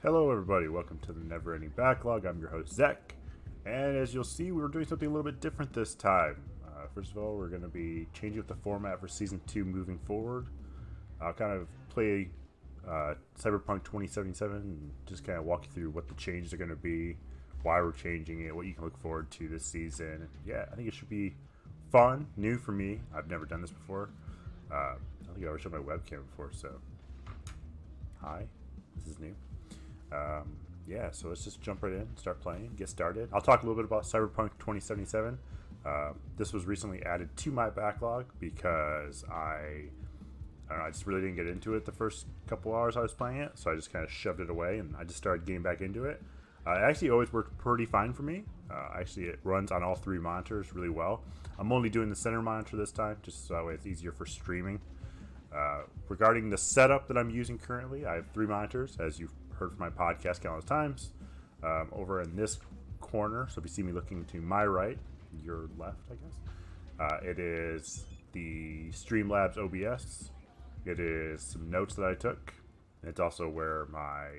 Hello everybody, welcome to the Never Ending Backlog. I'm your host Zach, and as you'll see, we're doing something a little bit different this time. First of all, we're going to be changing up the format for Season 2 moving forward. I'll kind of play Cyberpunk 2077 and just kind of walk you through what the changes are going to be, why we're changing it, what you can look forward to this season. Yeah, I think it should be fun, new for me. I've never done this before. I don't think I've ever showed my webcam before, so hi, this is new. Yeah, so let's just jump right in, start playing, get started. I'll talk a little bit about Cyberpunk 2077. This was recently added to my backlog because I don't know, I just really didn't get into it the first couple hours I was playing it, so I just kind of shoved it away and I just started getting back into it. It actually always worked pretty fine for me. Actually, it runs on all three monitors really well. I'm only doing the center monitor this time, just so that way it's easier for streaming. Regarding the setup that I'm using currently, I have three monitors, as you've heard from my podcast countless times. Over in this corner, so if you see me looking to my right, your left, I guess, it is the Streamlabs OBS. It is some notes that I took. It's also where my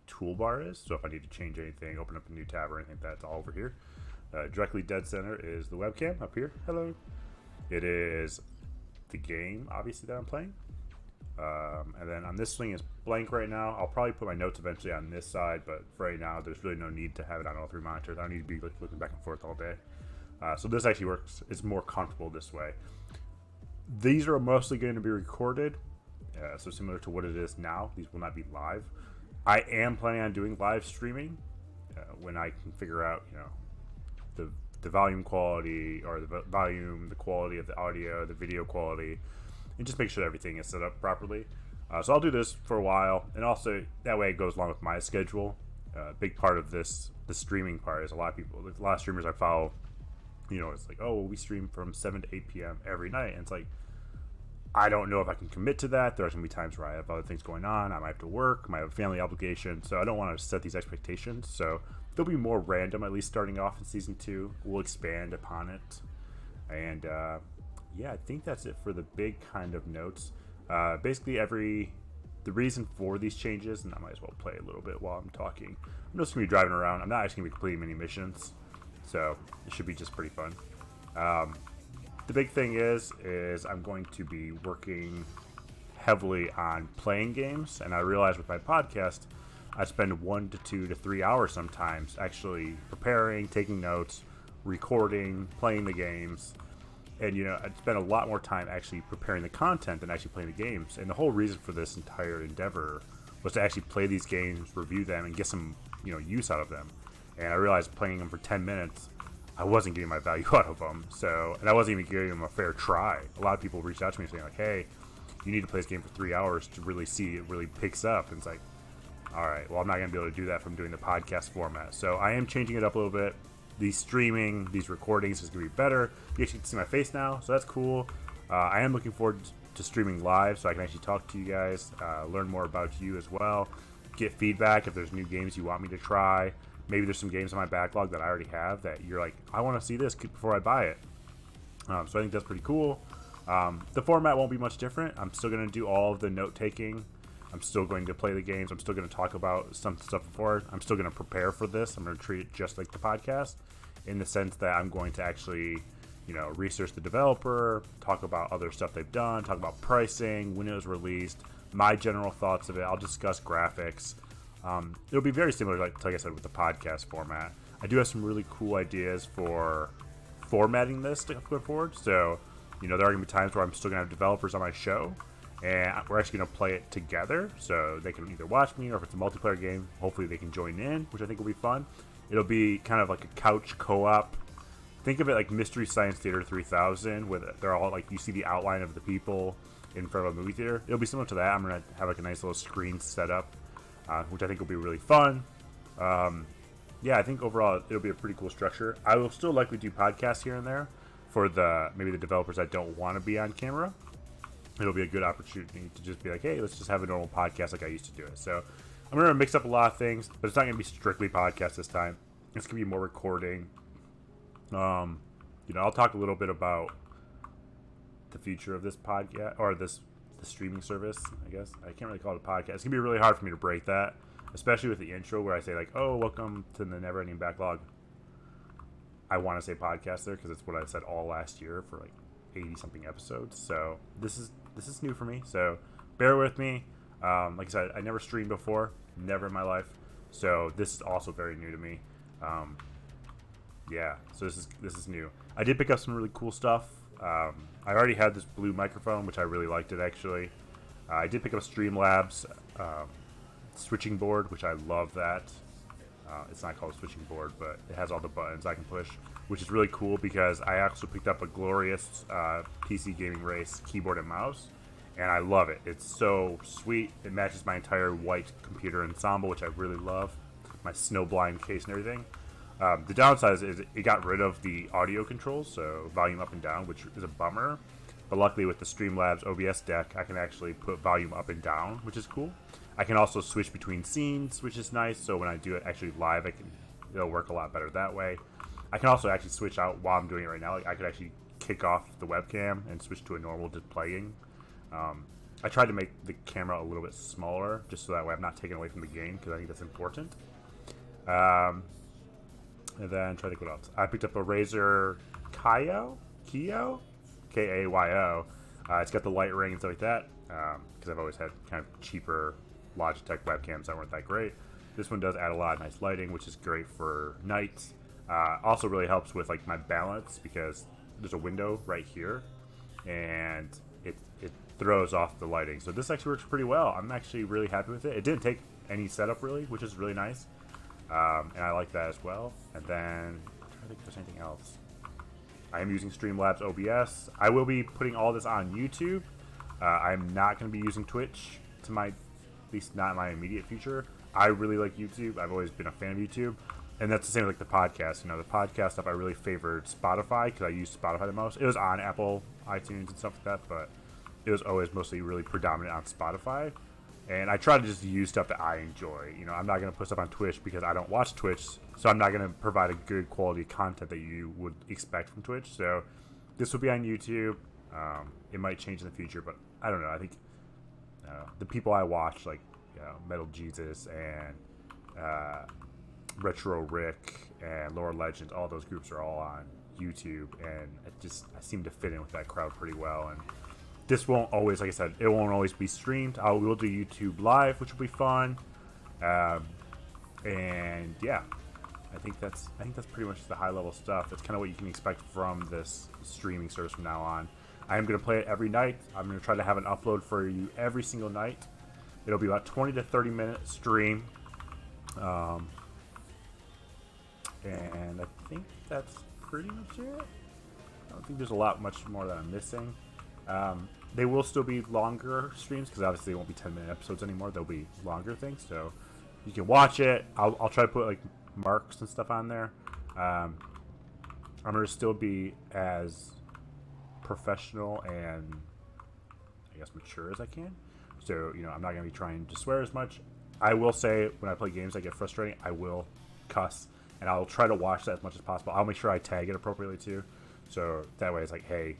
toolbar is, so if I need to change anything, open up a new tab or anything, that's all over here. Directly dead center is the webcam up here. Hello. It is the game, obviously, that I'm playing. And then on this thing is blank right now. I'll probably put my notes eventually on this side, but for right now, there's really no need to have it on all three monitors. I don't need to be looking back and forth all day. So this actually works. It's more comfortable this way. These are mostly going to be recorded, so similar to what it is now. These will not be live. I am planning on doing live streaming when I can figure out, the volume quality, or the volume, the quality of the audio, the video quality, and just make sure everything is set up properly. So I'll do this for a while, and also that way it goes along with my schedule. A big part of this, the streaming part, is a lot of streamers I follow, it's like, oh, we stream from 7 to 8 p.m. every night, and it's like, I don't know if I can commit to that. There's going to be times where I have other things going on. I might have to work. I might have a family obligation. So I don't want to set these expectations. So they'll be more random, at least starting off in Season 2. We'll expand upon it. And, I think that's it for the big kind of notes. Basically, the reason for these changes, and I might as well play a little bit while I'm talking. I'm just going to be driving around. I'm not actually going to be completing many missions. So it should be just pretty fun. The big thing is I'm going to be working heavily on playing games, and I realize with my podcast, I spend 1 to 2 to 3 hours sometimes actually preparing, taking notes, recording, playing the games, and I spend a lot more time actually preparing the content than actually playing the games. And the whole reason for this entire endeavor was to actually play these games, review them, and get some use out of them. And I realized playing them for 10 minutes, I wasn't getting my value out of them. And I wasn't even giving them a fair try. A lot of people reached out to me saying like, hey, you need to play this game for 3 hours to really see it really picks up. And it's like, all right, well, I'm not going to be able to do that from doing the podcast format. So I am changing it up a little bit. These recordings is going to be better. You actually can see my face now, so that's cool. I am looking forward to streaming live so I can actually talk to you guys, learn more about you as well, get feedback if there's new games you want me to try. Maybe there's some games on my backlog that I already have that you're like, I want to see this before I buy it. So I think that's pretty cool. The format won't be much different. I'm still going to do all of the note-taking. I'm still going to play the games. I'm still going to talk about some stuff before. I'm still going to prepare for this. I'm going to treat it just like the podcast in the sense that I'm going to actually, research the developer, talk about other stuff they've done, talk about pricing, when it was released, my general thoughts of it. I'll discuss graphics. It'll be very similar, like I said, with the podcast format. I do have some really cool ideas for formatting this going forward. So, there are going to be times where I'm still going to have developers on my show, and we're actually going to play it together. So they can either watch me, or if it's a multiplayer game, hopefully they can join in, which I think will be fun. It'll be kind of like a couch co-op. Think of it like Mystery Science Theater 3000, where they're all like, you see the outline of the people in front of a movie theater. It'll be similar to that. I'm going to have like a nice little screen set up, which I think will be really fun. I think overall it'll be a pretty cool structure. I will still likely do podcasts here and there for maybe the developers that don't want to be on camera. It'll be a good opportunity to just be like, hey, let's just have a normal podcast like I used to do it. So I'm going to mix up a lot of things, but it's not going to be strictly podcast this time. It's going to be more recording. I'll talk a little bit about the future of this podcast, or the streaming service, I guess. I can't really call it a podcast. It's going to be really hard for me to break that especially with the intro where I say like, "Oh, welcome to the Never Ending Backlog." I want to say podcast there because it's what I said all last year for like 80 something episodes. So this is new for me. So bear with me. Like I said, I never streamed before, never in my life. So this is also very new to me. Yeah, so this is new. I did pick up some really cool stuff. I already had this blue microphone, which I really liked it actually. I did pick up a Streamlabs switching board, which I love that. It's not called a switching board, but it has all the buttons I can push, which is really cool because I also picked up a glorious PC Gaming Race keyboard and mouse, and I love it. It's so sweet. It matches my entire white computer ensemble, which I really love. My snowblind case and everything. The downside is it got rid of the audio controls, so volume up and down, which is a bummer. But luckily with the Streamlabs OBS deck, I can actually put volume up and down, which is cool. I can also switch between scenes, which is nice. So when I do it actually live, it'll work a lot better that way. I can also actually switch out while I'm doing it right now. Like I could actually kick off the webcam and switch to a normal just playing. I tried to make the camera a little bit smaller, just so that way I'm not taken away from the game, because I think that's important. And then try to think what else. I picked up a Razer Kayo, Kayo. It's got the light ring and stuff like that, because I've always had kind of cheaper Logitech webcams that weren't that great. This one does add a lot of nice lighting, which is great for nights. Also really helps with like my balance, because there's a window right here, and it throws off the lighting. So this actually works pretty well. I'm actually really happy with it. It didn't take any setup really, which is really nice. And I like that as well. And then I'm trying to think if there's anything else. I am using Streamlabs OBS. I will be putting all this on YouTube. I'm not going to be using Twitch at least not in my immediate future. I really like YouTube. I've always been a fan of YouTube. And that's the same with like the podcast. You know, the podcast stuff I really favored Spotify because I use Spotify the most. It was on Apple, iTunes and stuff like that, but it was always mostly really predominant on Spotify. And I try to just use stuff that I enjoy. You know, I'm not going to put stuff on Twitch because I don't watch Twitch, so I'm not going to provide a good quality content that you would expect from Twitch. So this will be on YouTube. It might change in the future, but I don't know. I think the people I watch, like Metal Jesus and Retro Rick and Lore Legends, all those groups are all on YouTube, and I seem to fit in with that crowd pretty well. And this won't always, like I said, it won't always be streamed. I will do YouTube Live, which will be fun. And yeah, I think that's pretty much the high level stuff. That's kind of what you can expect from this streaming service from now on. I am going to play it every night. I'm going to try to have an upload for you every single night. It'll be about 20 to 30 minute stream. And I think that's pretty much it. I don't think there's much more that I'm missing. They will still be longer streams because obviously they won't be 10-minute episodes anymore. They'll be longer things, so you can watch it. I'll try to put like marks and stuff on there. I'm gonna still be as professional and I guess mature as I can. So I'm not gonna be trying to swear as much. I will say when I play games that get frustrating, I will cuss, and I'll try to watch that as much as possible. I'll make sure I tag it appropriately too, so that way it's like, hey,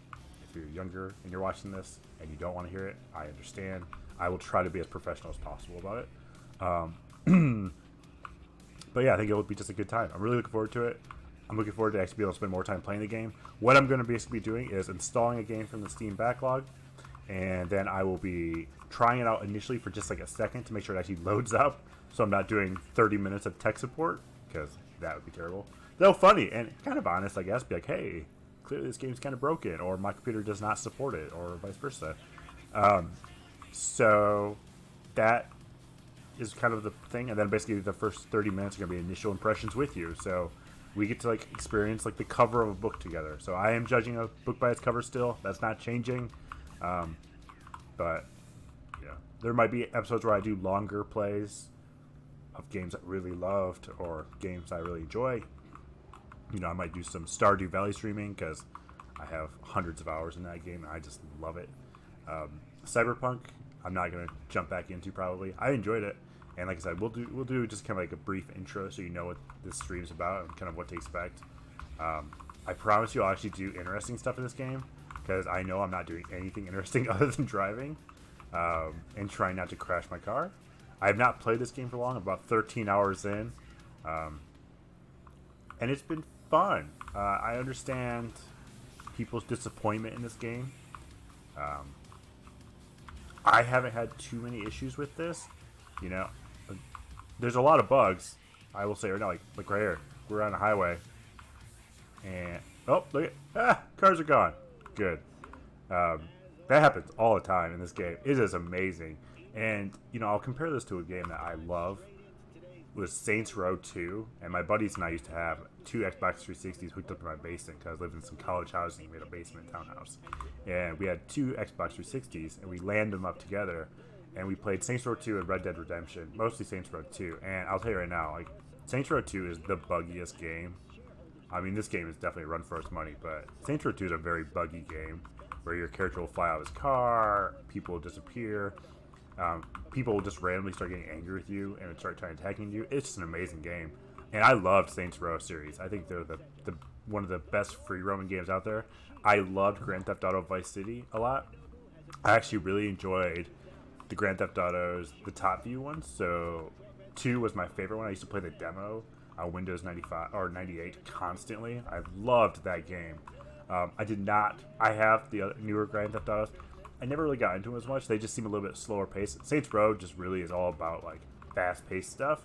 if you're younger and you're watching this and you don't want to hear it, I understand. I will try to be as professional as possible about it. But yeah, I think it will be just a good time. I'm really looking forward to it. I'm looking forward to actually be able to spend more time playing the game. What I'm going to basically be doing is installing a game from the Steam backlog, and then I will be trying it out initially for just like a second to make sure it actually loads up, so I'm not doing 30 minutes of tech support, because that would be terrible. Though funny and kind of honest, I guess. Be like, hey, clearly this game's kind of broken, or my computer does not support it, or vice versa. So that is kind of the thing, and then basically the first 30 minutes are going to be initial impressions with you, so we get to like experience like the cover of a book together. So I am judging a book by its cover still. That's not changing. But yeah, there might be episodes where I do longer plays of games I really loved or games I really enjoy. I might do some Stardew Valley streaming because I have hundreds of hours in that game and I just love it. Cyberpunk, I'm not going to jump back into probably. I enjoyed it, and like I said, we'll do just kind of like a brief intro so you know what this stream's about and kind of what to expect. I promise you I'll actually do interesting stuff in this game, because I know I'm not doing anything interesting other than driving and trying not to crash my car. I have not played this game for long. I'm about 13 hours in, and it's been fun. I understand people's disappointment in this game. Um, I haven't had too many issues with this. You know, there's a lot of bugs. I will say right now, like right here, we're on a highway, and oh, look at cars are gone. Good. Um, that happens all the time in this game. It is amazing, and I'll compare this to a game that I love. Was Saints Row 2, and my buddies and I used to have two Xbox 360s hooked up in my basement because I lived in some college housing. We had a basement townhouse, and we had two Xbox 360s, and we landed them up together, and we played Saints Row 2 and Red Dead Redemption, mostly Saints Row 2. And I'll tell you right now, like Saints Row 2 is the buggiest game. I mean, this game is definitely a run for its money, but Saints Row 2 is a very buggy game where your character will fly out of his car, people will disappear. People will just randomly start getting angry with you and start trying attacking you. It's just an amazing game, and I loved Saints Row series. I think they're the one of the best free roaming games out there. I loved Grand Theft Auto Vice City a lot. I actually really enjoyed the Grand Theft Autos, the top view ones. So 2 was my favorite one. I used to play the demo on Windows 95 or 98 constantly. I loved that game. I have the newer Grand Theft Autos. I never really got into them as much. They just seem a little bit slower paced. Saints Row just really is all about like fast paced stuff.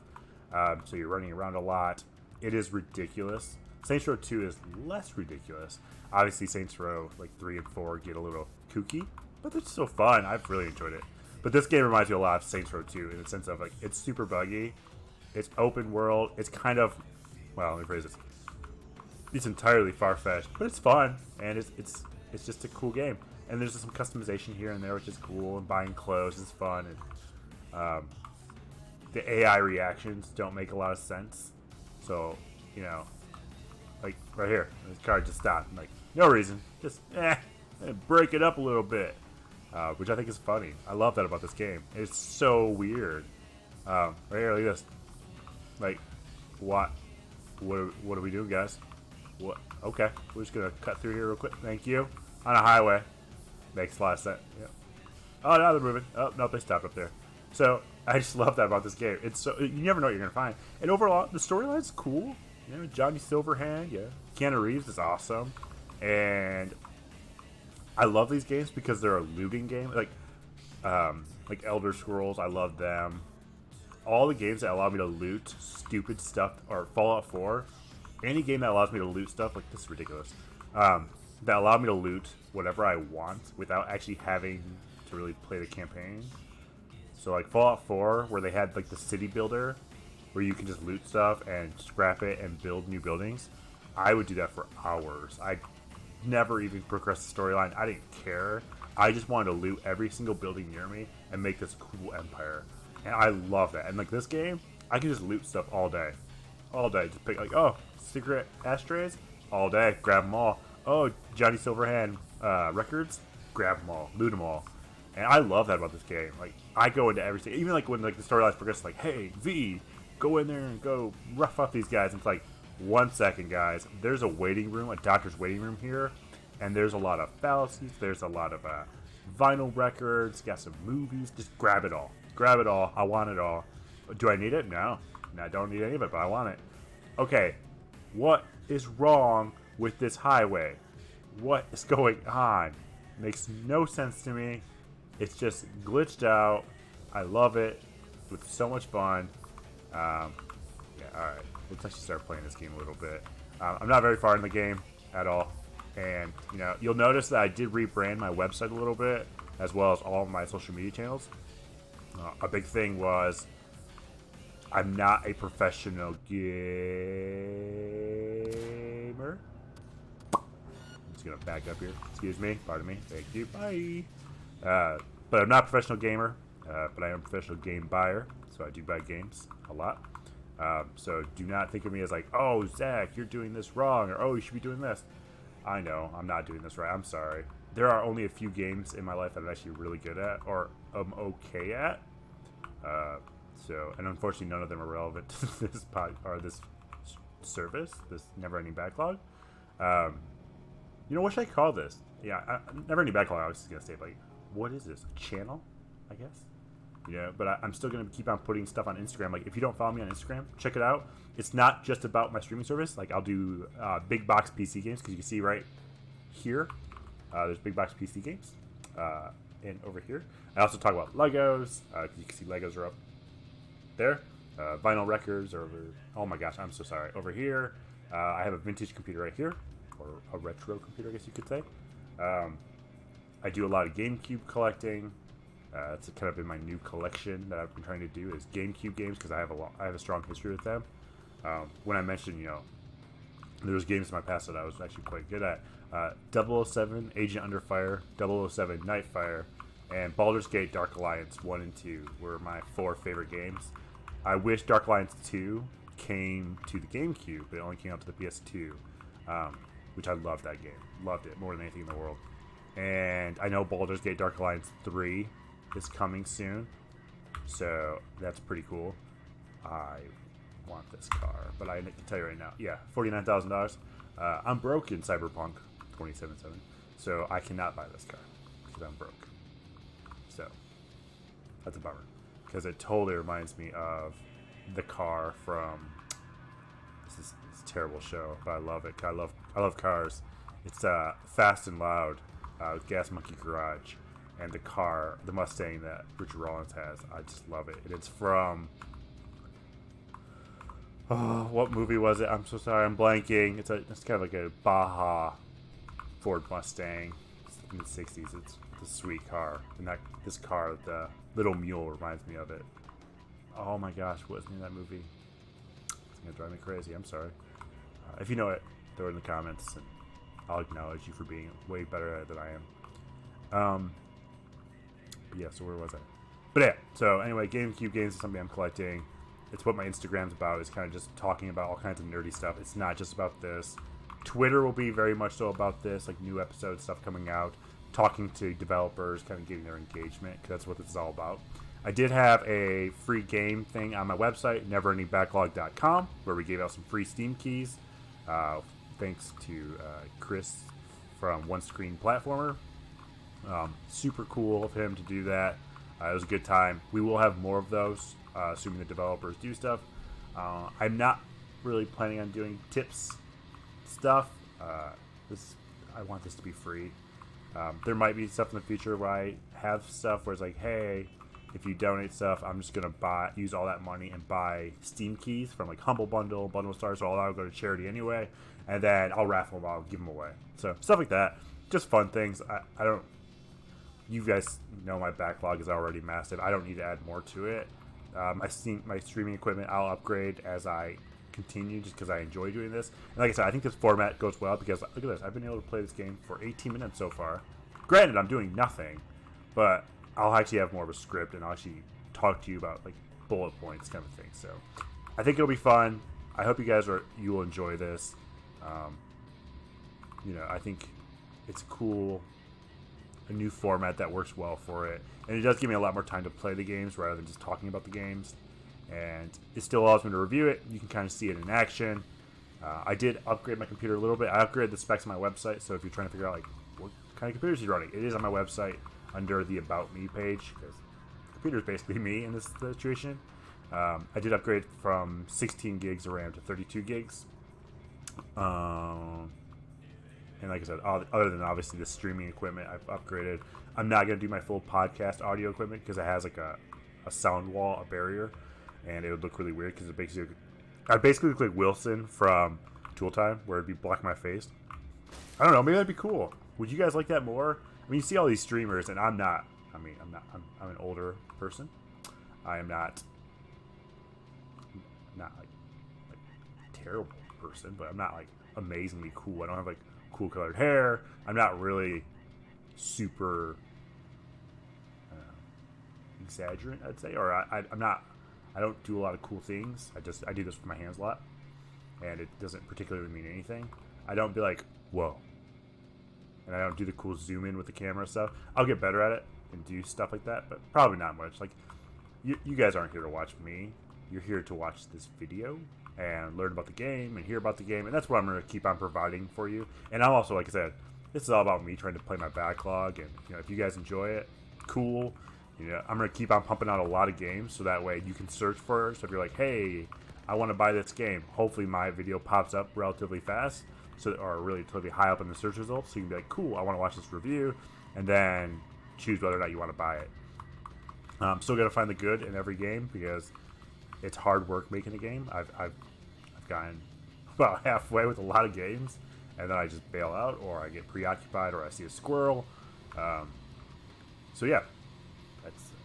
So you're running around a lot. It is ridiculous. Saints Row 2 is less ridiculous. Obviously, Saints Row like 3 and 4 get a little kooky, but it's still fun. I've really enjoyed it. But this game reminds me a lot of Saints Row 2 in the sense of like it's super buggy. It's open world. It's kind of, well, let me phrase this. It's entirely far-fetched, but it's fun, and it's just a cool game. And there's some customization here and there, which is cool, and buying clothes is fun. And the AI reactions don't make a lot of sense. So, like right here, this car just stopped. Like, no reason. Just, break it up a little bit. Which I think is funny. I love that about this game. It's so weird. Right here, look at this. Like, what are we doing, guys? What? Okay, we're just gonna cut through here real quick. Thank you. On a highway. Makes a lot of sense. Yeah. Oh, now they're moving. Oh, no, they stopped up there. So I just love that about this game. It's so you never know what you're gonna find. And overall, the storyline's cool. Johnny Silverhand, yeah. Keanu Reeves is awesome, and I love these games because they're a looting game. Like Elder Scrolls, I love them. All the games that allow me to loot stupid stuff, or Fallout 4. Any game that allows me to loot stuff, like this is ridiculous. That allow me to loot whatever I want without actually having to really play the campaign. So like Fallout 4, where they had like the city builder, where you can just loot stuff and scrap it and build new buildings. I would do that for hours. I never even progressed the storyline. I didn't care. I just wanted to loot every single building near me and make this cool empire. And I love that. And like this game, I can just loot stuff all day. All day. Just pick like, oh, cigarette ashtrays? All day. Grab them all. Oh, Johnny Silverhand records? Grab them all. Loot them all. And I love that about this game. Like, I go into everything. Even like when like the storyline progresses, like, hey, V, go in there and go rough up these guys. And it's like, 1 second, guys. There's a waiting room, a doctor's waiting room here. And there's a lot of fallacies. There's a lot of vinyl records. Got some movies. Just grab it all. Grab it all. I want it all. Do I need it? No. I don't need any of it, but I want it. Okay. What is wrong with this highway? What is going on? Makes no sense to me. It's just glitched out. I love it. It's so much fun. Yeah, alright. Let's actually start playing this game a little bit. I'm not very far in the game at all. And, you'll notice that I did rebrand my website a little bit, as well as all of my social media channels. A big thing was I'm not a professional gamer. I'm just going to back up here. Excuse me. Pardon me. Thank you. Bye. But I'm not a professional gamer, but I am a professional game buyer. So I do buy games a lot. So do not think of me as like, oh, Zach, you're doing this wrong, or oh, you should be doing this. I know, I'm not doing this right. I'm sorry. There are only a few games in my life that I'm actually really good at, or I'm okay at. And unfortunately, none of them are relevant to this this service, this Never Ending Backlog. What should I call this? Yeah, Never Ending Backlog. I was just gonna say, like, what is this? A channel? I guess. But I'm still going to keep on putting stuff on Instagram. Like, if you don't follow me on Instagram, check it out. It's not just about my streaming service. Like, I'll do big box PC games, because you can see right here, there's big box PC games. And over here, I also talk about Legos. You can see Legos are up there. Vinyl records are over. Oh my gosh, I'm so sorry. Over here, I have a vintage computer right here, or a retro computer, I guess you could say. I do a lot of GameCube collecting. It's kind of been my new collection that I've been trying to do is GameCube games, because I have a strong history with them. When I mentioned, there was games in my past that I was actually quite good at. 007 Agent Under Fire, 007 Nightfire, and Baldur's Gate Dark Alliance 1 and 2 were my 4 favorite games. I wish Dark Alliance 2 came to the GameCube, but it only came out to the PS2, which I loved that game. Loved it more than anything in the world. And I know Baldur's Gate Dark Alliance 3 is coming soon, so that's pretty cool. I want this car, but I can tell you right now, $49,000. I'm broke in Cyberpunk 2077, so I cannot buy this car because I'm broke. So that's a bummer, because it totally reminds me of the car from this terrible show, but I love it. I love cars. It's Fast and Loud with Gas Monkey Garage, and the Mustang that Richard Rollins has. I just love it. And it's from what movie was it? I'm so sorry, I'm blanking. It's kind of like a Baja Ford Mustang. It's in the 60s. It's a sweet car. And this car, the Little Mule, reminds me of it. Oh my gosh, what was the name of that movie? It's going to drive me crazy. I'm sorry. If you know it, throw it in the comments, and I'll acknowledge you for being way better at it than I am. But yeah, so where was I? But yeah, so anyway, GameCube games is something I'm collecting. It's what my Instagram's about. It's kind of just talking about all kinds of nerdy stuff. It's not just about this. Twitter will be very much so about this, like new episode stuff coming out, talking to developers, kind of getting their engagement, because that's what this is all about. I did have a free game thing on my website, neverendingbacklog.com, where we gave out some free Steam keys. Thanks to Chris from One Screen Platformer. Super cool of him to do that. It was a good time. We will have more of those, assuming the developers do stuff. I'm not really planning on doing tips stuff. I want this to be free. There might be stuff in the future where I have stuff where it's like, hey, if you donate stuff, I'm just gonna use all that money and buy Steam keys from like Humble Bundle, Bundle Stars, so all that will go to charity anyway, and then I'll raffle them out and give them away. So stuff like that, just fun things. I don't. You guys know my backlog is already massive. I don't need to add more to it. My streaming equipment I'll upgrade as I continue, just because I enjoy doing this. And like I said, I think this format goes well because look at this. I've been able to play this game for 18 minutes so far. Granted, I'm doing nothing, but I'll actually have more of a script and I'll actually talk to you about like bullet points kind of thing. So I think it'll be fun. I hope you will enjoy this. I think it's cool. A new format that works well for it, and it does give me a lot more time to play the games rather than just talking about the games, and it still allows me to review it. You can kind of see it in action. I did upgrade my computer a little bit. I upgraded the specs on my website, so if you're trying to figure out like what kind of computers you're running, it is on my website under the About Me page, because the computer is basically me in this situation. I did upgrade from 16 gigs of RAM to 32 gigs. And like I said, other than obviously the streaming equipment, I've upgraded. I'm not going to do my full podcast audio equipment because it has like a sound wall, a barrier, and it would look really weird because I'd basically look like Wilson from Tool Time, where it'd be blocking my face. I don't know, maybe that'd be cool. Would you guys like that more? I mean, you see all these streamers, and I'm not. I'm an older person. I am not like a terrible person, but I'm not like amazingly cool. I don't have like cool colored hair. I'm not really super exaggerant, I'd say, or I'm not. I don't do a lot of cool things. I do this with my hands a lot, and it doesn't particularly mean anything. I don't be like, whoa, and I don't do the cool zoom in with the camera stuff. I'll get better at it and do stuff like that, but probably not much. Like you guys aren't here to watch me. You're here to watch this video and learn about the game and hear about the game, and that's what I'm going to keep on providing for you. And I'm also, like I said, this is all about me trying to play my backlog, and if you guys enjoy it, cool. I'm going to keep on pumping out a lot of games so that way you can search for it. So if you're like, hey, I want to buy this game, hopefully my video pops up relatively fast, or really totally high up in the search results. So you can be like, cool, I want to watch this review, and then choose whether or not you want to buy it. Still got to find the good in every game because it's hard work making a game. I've gotten about halfway with a lot of games, and then I just bail out, or I get preoccupied, or I see a squirrel. So yeah,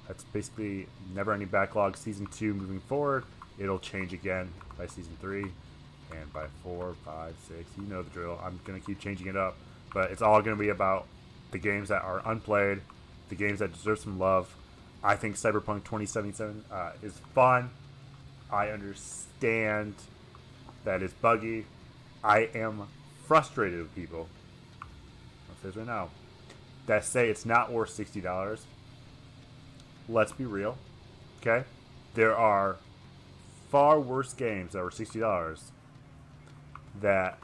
that's basically Never Ending Backlog Season 2 moving forward. It'll change again by Season 3, and by 4, 5, 6, you know the drill. I'm going to keep changing it up, but it's all going to be about the games that are unplayed, the games that deserve some love. I think Cyberpunk 2077 is fun. I understand that it's buggy. I am frustrated with people, I'll say this right now, that say it's not worth $60. Let's be real, okay? There are far worse games that were $60 that,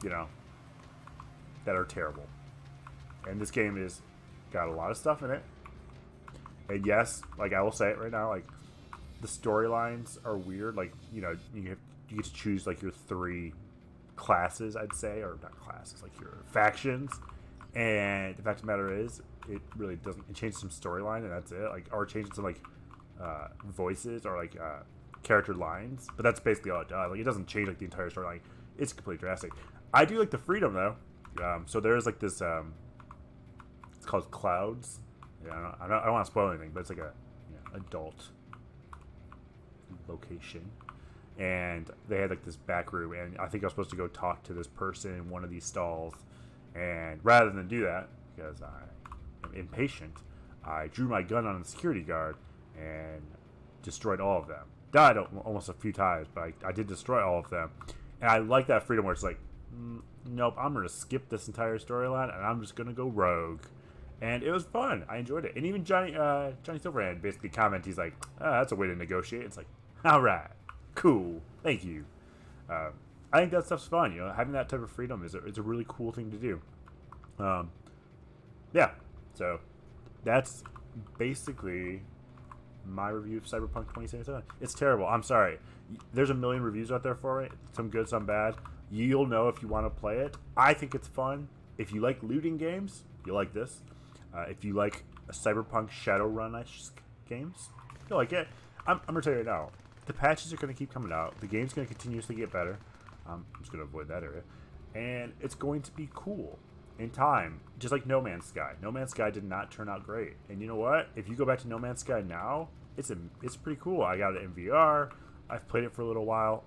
that are terrible. And this game is got a lot of stuff in it. And yes, like I will say it right now, like the storylines are weird. Like, you get to choose like your 3 classes, I'd say, or not classes, like your factions. And the fact of the matter is, it really doesn't. It changes some storyline, and that's it. Like, or it changes some like voices or like character lines. But that's basically all it does. Like, it doesn't change like the entire storyline. It's completely drastic. I do like the freedom though. So there's like this. It's called Clouds. Yeah, I don't want to spoil anything, but it's like a adult location. And they had like this back room, and I think I was supposed to go talk to this person in one of these stalls. And rather than do that, because I am impatient, I drew my gun on the security guard and destroyed all of them. Died almost a few times, but I did destroy all of them. And I like that freedom where it's like, nope, I'm going to skip this entire storyline, and I'm just going to go rogue. And it was fun. I enjoyed it. And even Johnny Silverhand basically commented, he's like, that's a way to negotiate. It's like, all right, cool, thank you. I think that stuff's fun. Having that type of freedom is a really cool thing to do. Yeah, so that's basically my review of Cyberpunk 2077. It's terrible. I'm sorry. There's a million reviews out there for it. Some good, some bad. You'll know if you want to play it. I think it's fun. If you like looting games, you'll like this. If you like a Cyberpunk Shadowrun-ish games, you'll like it. I'm going to tell you right now, the patches are going to keep coming out. The game's going to continuously get better. I'm just going to avoid that area. And it's going to be cool in time, just like No Man's Sky. No Man's Sky did not turn out great. And you know what? If you go back to No Man's Sky now, it's pretty cool. I got it in VR. I've played it for a little while.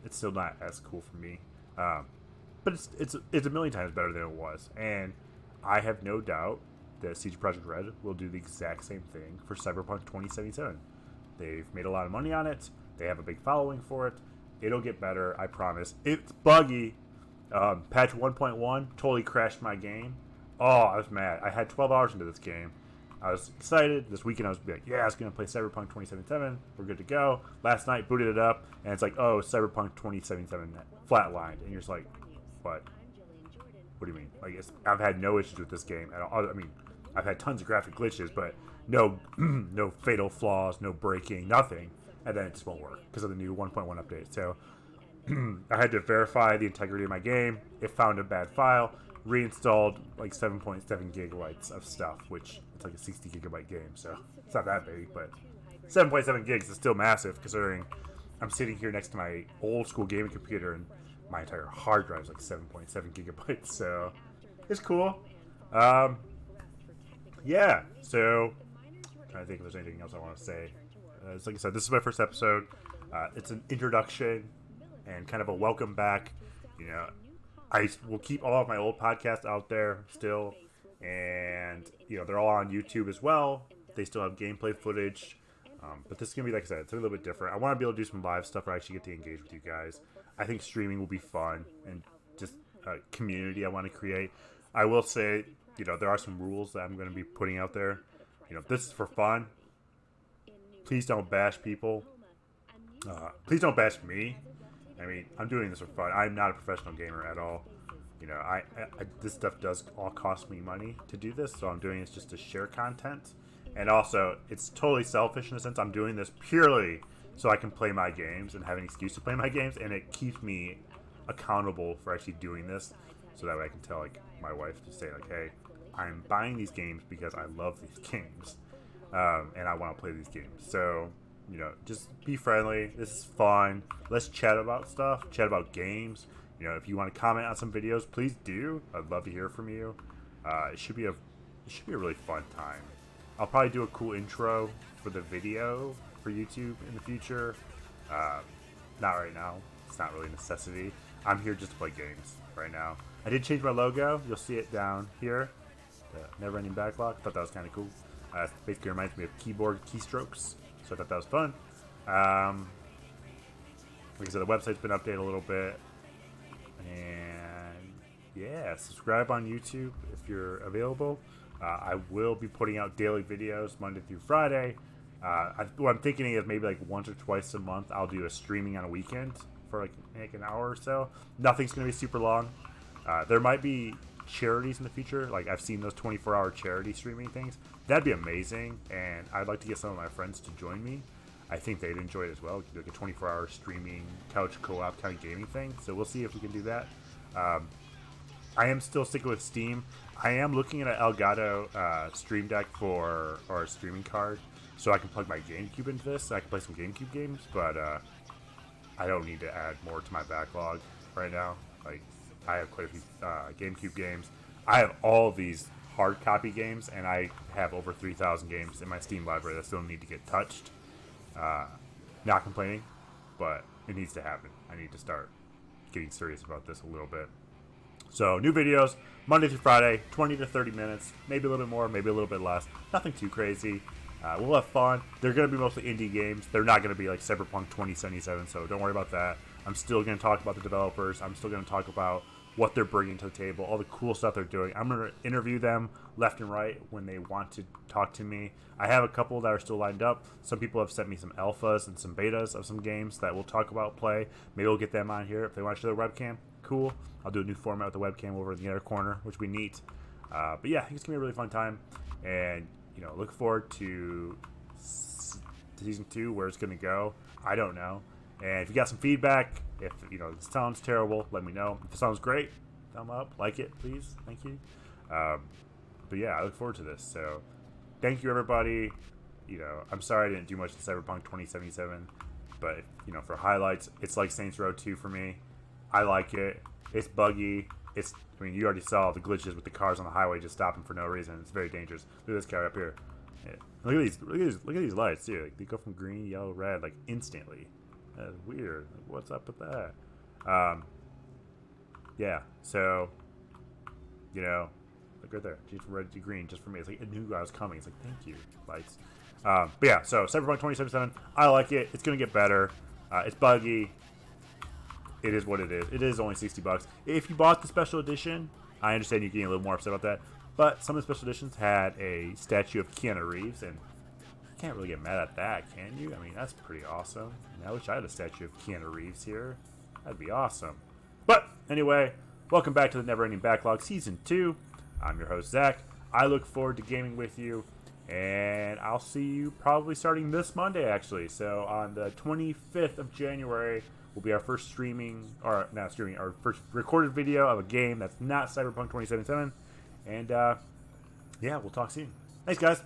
It's still not as cool for me. But it's a million times better than it was. And I have no doubt that CD Projekt Red will do the exact same thing for Cyberpunk 2077. They've made a lot of money on it. They have a big following for it. It'll get better, I promise. It's buggy. Patch 1.1 totally crashed my game. Oh, I was mad. I had 12 hours into this game. I was excited. This weekend I was like, yeah, I was going to play Cyberpunk 2077. We're good to go. Last night, booted it up, and it's like, oh, Cyberpunk 2077 flatlined. And you're just like, what? What do you mean? Like, I've had no issues with this game at all. I mean, I've had tons of graphic glitches, but no fatal flaws, no breaking, nothing. And then it just won't work because of the new 1.1 update. So I had to verify the integrity of my game. It found a bad file, reinstalled like 7.7 gigabytes of stuff, which it's like a 60 gigabyte game. So it's not that big, but 7.7 gigs is still massive considering I'm sitting here next to my old school gaming computer and my entire hard drive is like 7.7 gigabytes. So it's cool. Yeah, so I'm trying to think if there's anything else I want to say. Like I said, this is my first episode. It's an introduction and kind of a welcome back. I will keep all of my old podcasts out there still, and they're all on YouTube as well. They still have gameplay footage, but this is gonna be, like I said, it's a little bit different. I want to be able to do some live stuff where I actually get to engage with you guys. I think streaming will be fun and just a community I want to create. I will say, there are some rules that I'm going to be putting out there. This is for fun. Please don't bash people. Please don't bash me. I mean, I'm doing this for fun. I'm not a professional gamer at all. I this stuff does all cost me money to do this, so I'm doing this just to share content. And also, it's totally selfish in a sense. I'm doing this purely so I can play my games and have an excuse to play my games, and it keeps me accountable for actually doing this, so that way I can tell like my wife to say like, hey, I'm buying these games because I love these games, and I want to play these games. So just be friendly. This is fun. Let's chat about stuff. Chat about games. If you want to comment on some videos, please do. I'd love to hear from you. It should be a really fun time. I'll probably do a cool intro for the video for YouTube in the future. Not right now. It's not really a necessity. I'm here just to play games right now. I did change my logo. You'll see it down here. The Never Ending Backlog. Thought that was kind of cool. Basically reminds me of keyboard keystrokes. So I thought that was fun. Like I said, the website's been updated a little bit. And yeah, subscribe on YouTube if you're available. I will be putting out daily videos Monday through Friday. What I'm thinking is maybe like once or twice a month I'll do a streaming on a weekend for like an hour or so. Nothing's going to be super long. There might be charities in the future. Like I've seen those 24-hour charity streaming things. That'd be amazing, and I'd like to get some of my friends to join me. I think they'd enjoy it as well. Like a 24-hour streaming couch co-op kind of gaming thing. So we'll see if we can do that. I am still sticking with Steam. I am looking at an Elgato Stream Deck or a streaming card, so I can plug my GameCube into this. So I can play some GameCube games, but I don't need to add more to my backlog right now. Like I have quite a few GameCube games. I have all these hard copy games, and I have over 3,000 games in my Steam library that still need to get touched. Not complaining, but it needs to happen. I need to start getting serious about this a little bit. So new videos Monday through Friday, 20 to 30 minutes, maybe a little bit more, maybe a little bit less. Nothing too crazy. We'll have fun. They're going to be mostly indie games. They're not going to be like Cyberpunk 2077, so don't worry about that. I'm still going to talk about the developers. I'm still going to talk about what they're bringing to the table, all the cool stuff they're doing. I'm going to interview them left and right when they want to talk to me. I have a couple that are still lined up. Some people have sent me some alphas and some betas of some games that we'll talk about, play. Maybe we'll get them on here if they want to show their webcam. Cool. I'll do a new format with the webcam over in the other corner, which would be neat. But yeah, I think it's going to be a really fun time. And, look forward to season 2, where it's going to go. I don't know. And if you got some feedback, if it sounds terrible, let me know. If it sounds great, thumb up, like it, please. Thank you. But yeah, I look forward to this. So thank you, everybody. I'm sorry I didn't do much in Cyberpunk 2077, but for highlights, it's like Saints Row 2 for me. I like it. It's buggy. You already saw the glitches with the cars on the highway just stopping for no reason. It's very dangerous. Look at this car up here. Yeah. Look at these lights too. Like, they go from green, yellow, red like instantly. That's weird. Like, what's up with that? Yeah. So, look right there. Just from red to green, just for me. It's like it knew I was coming. It's like, thank you, lights. But yeah. So Cyberpunk 2077. I like it. It's gonna get better. It's buggy. It is what it is. It is only $60. If you bought the special edition, I understand you're getting a little more upset about that. But some of the special editions had a statue of Keanu Reeves, and you can't really get mad at that, can you? I mean, that's pretty awesome. And I wish I had a statue of Keanu Reeves here. That'd be awesome. But anyway, welcome back to the Never Ending Backlog Season 2. I'm your host, Zach. I look forward to gaming with you, and I'll see you probably starting this Monday, actually. So on the 25th of January will be our first our first recorded video of a game that's not Cyberpunk 2077. And yeah, we'll talk soon. Thanks, guys.